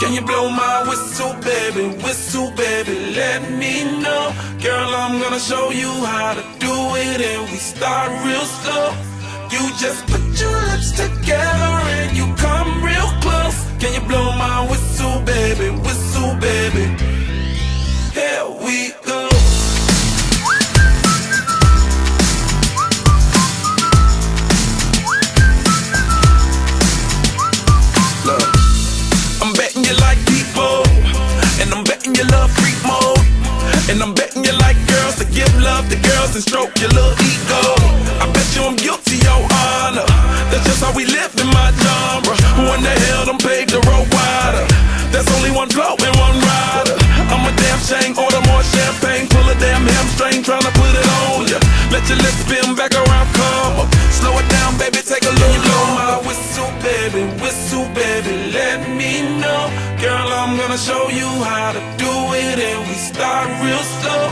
Can you blow my whistle, baby, let me know. Girl, I'm gonna show you how to do it, and we start real slow. You just put your lips together and you come real close. Can you blow my whistle, baby, here we go. Look, I'm betting you like people, and I'm betting you love freak mode, and I'm betting you like girls to give love to girls and stroke your little ego. I bet you I'm guilty, your honor. That's just how we live in my genre. Who in the hell done paved the road wider? There's only one flow and one rider. I'm a damn shame, order more champagne, pull a damn hamstring, tryna put it on ya. Let your lips spin back around, come up. Slow it down, baby, take a look. Blow my whistle, baby, let me know. Girl, I'm gonna show you how to do it, and we start real slow.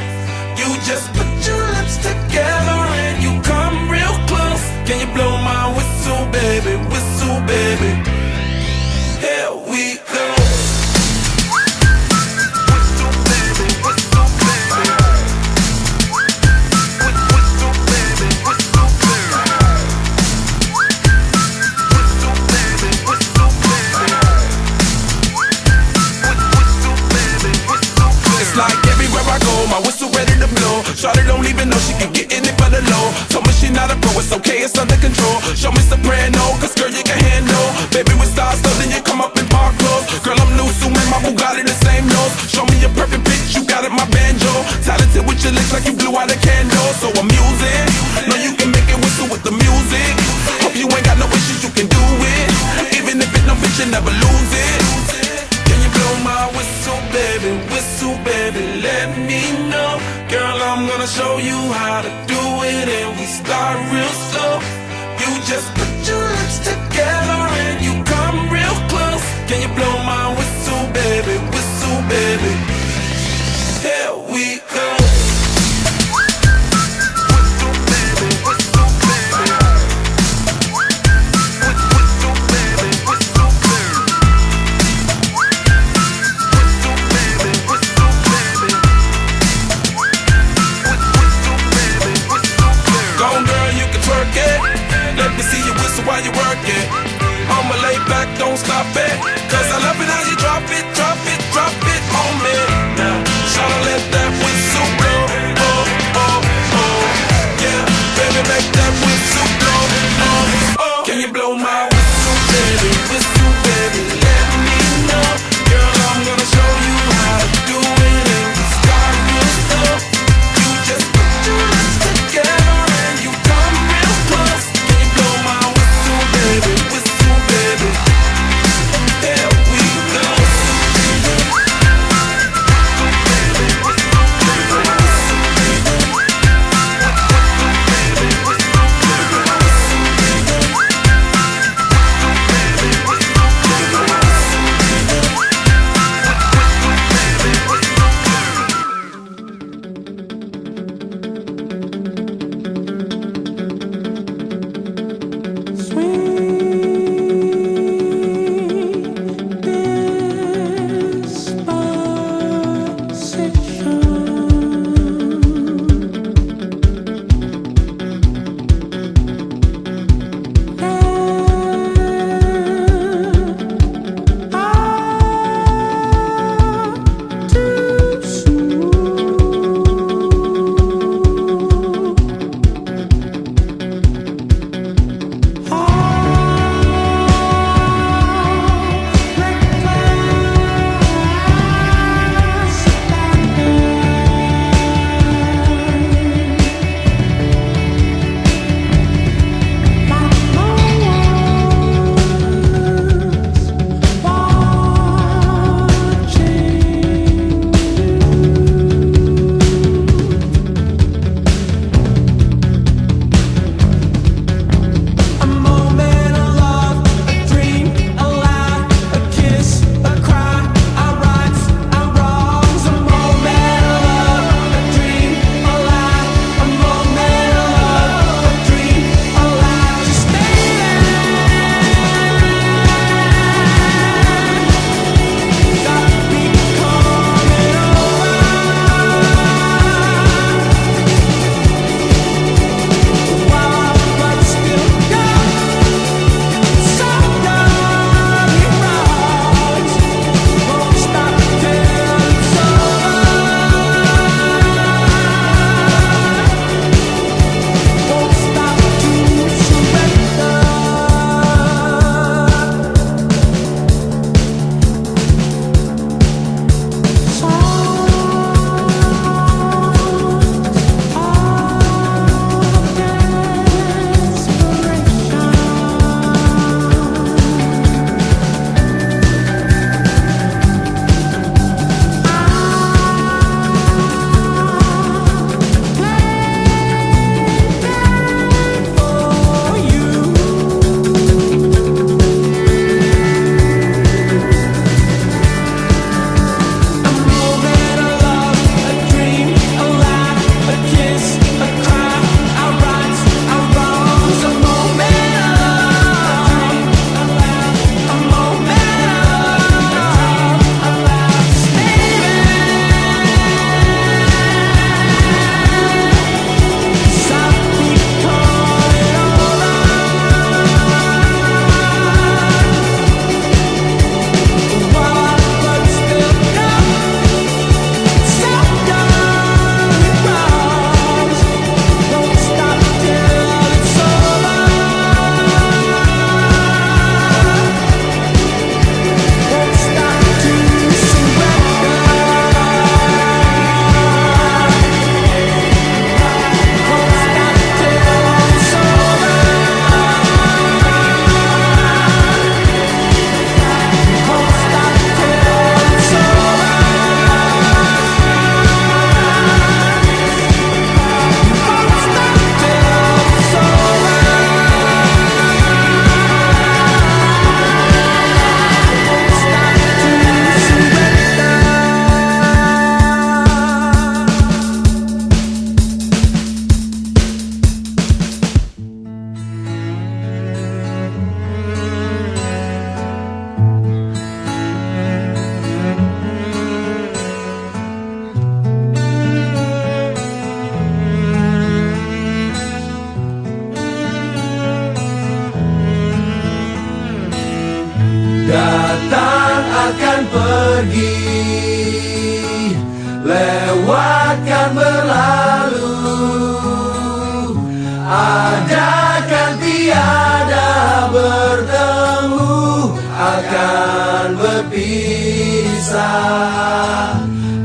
You just put your lips together and you come real close. Can you blow my whistle, baby, here we go. My whistle ready to blow. Shawty don't even know she can get in it for the low. Told me she not a pro, it's okay, it's under control. Show me soprano, cause girl you can handle. Baby with stars, so then you come up in park clothes. Girl I'm new, so my Bugatti the same nose. Show me your perfect pitch, you got it, my banjo. Talented with your lips like you blew out a candle. So I'm using, know you can make it whistle with the music. Hope you ain't got no issues, you can do it. Even if it no bitch, you never lose it. Can you blow my whistle, baby, let me know. Girl, I'm gonna show you how to do it, and we start real slow. You just put your lips together and you come real close. Can you blow my whistle, baby, here we go. Let me see you whistle while you work it. I'ma lay back, don't stop it, cause I love it how you drop it on me.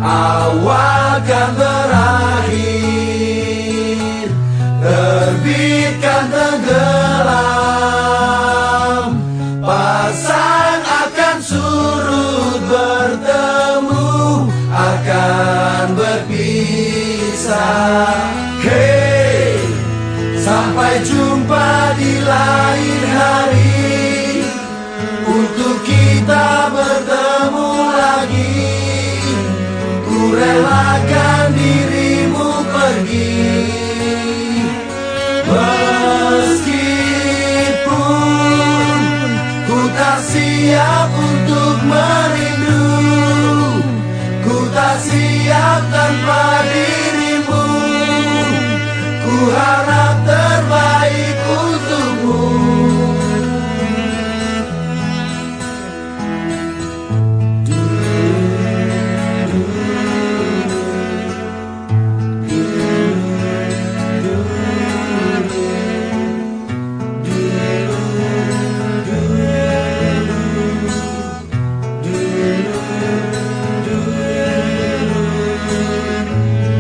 awal kan berakhir, terbit kan tenggelam, pasang akan surut, bertemu akan berpisah. Hey, sampai jumpa di lain hari, untuk kita bertemu lagi. Ku relakan dirimu pergi, meskipun ku tak siap untuk merindu. Ku tak siap tanpa dirimu. Ku harap terbaik untukmu.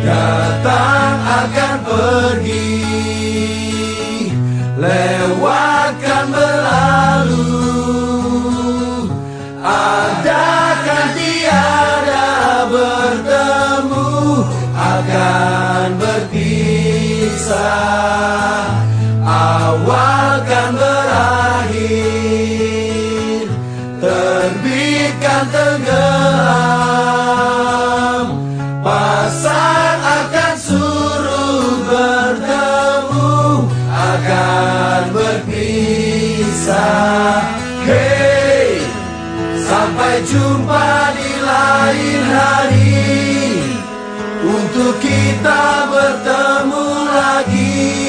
Datang akan pergi, lewatkan berlalu, ada kan tiada, bertemu akan berpisah. Awal kan berakhir, terbit kan tenggelam, pasang akan surut, bertemu akan berpisah. Hey, sampai jumpa di lain hari, untuk kita bertemu lagi.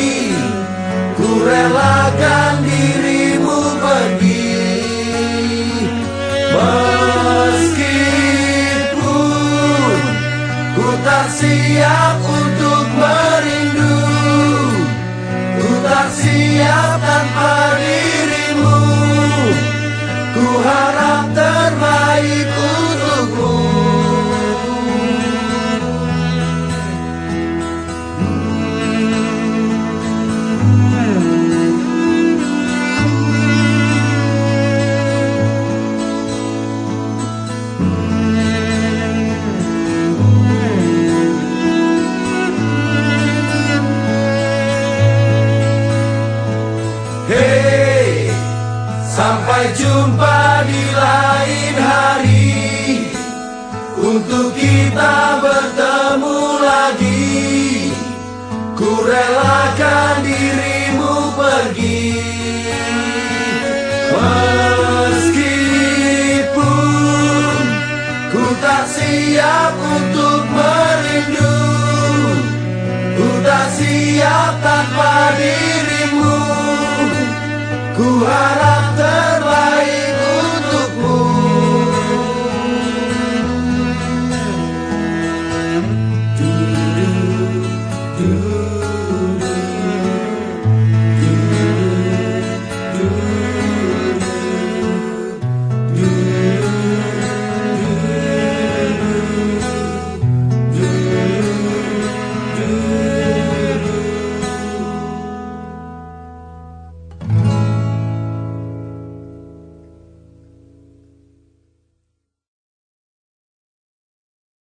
Ku relakan dirimu pergi, meskipun ku tak siap untuk merindu. Ku tak siap tanpa dirimu. Ku harap terbaik untukmu. Hey, sampai jumpa di lain hari, untuk kita bertemu lagi. Ku relakan dirimu pergi, meskipun ku tak siap untuk merindu. Ku tak siap tanpa dirimu. Ku harap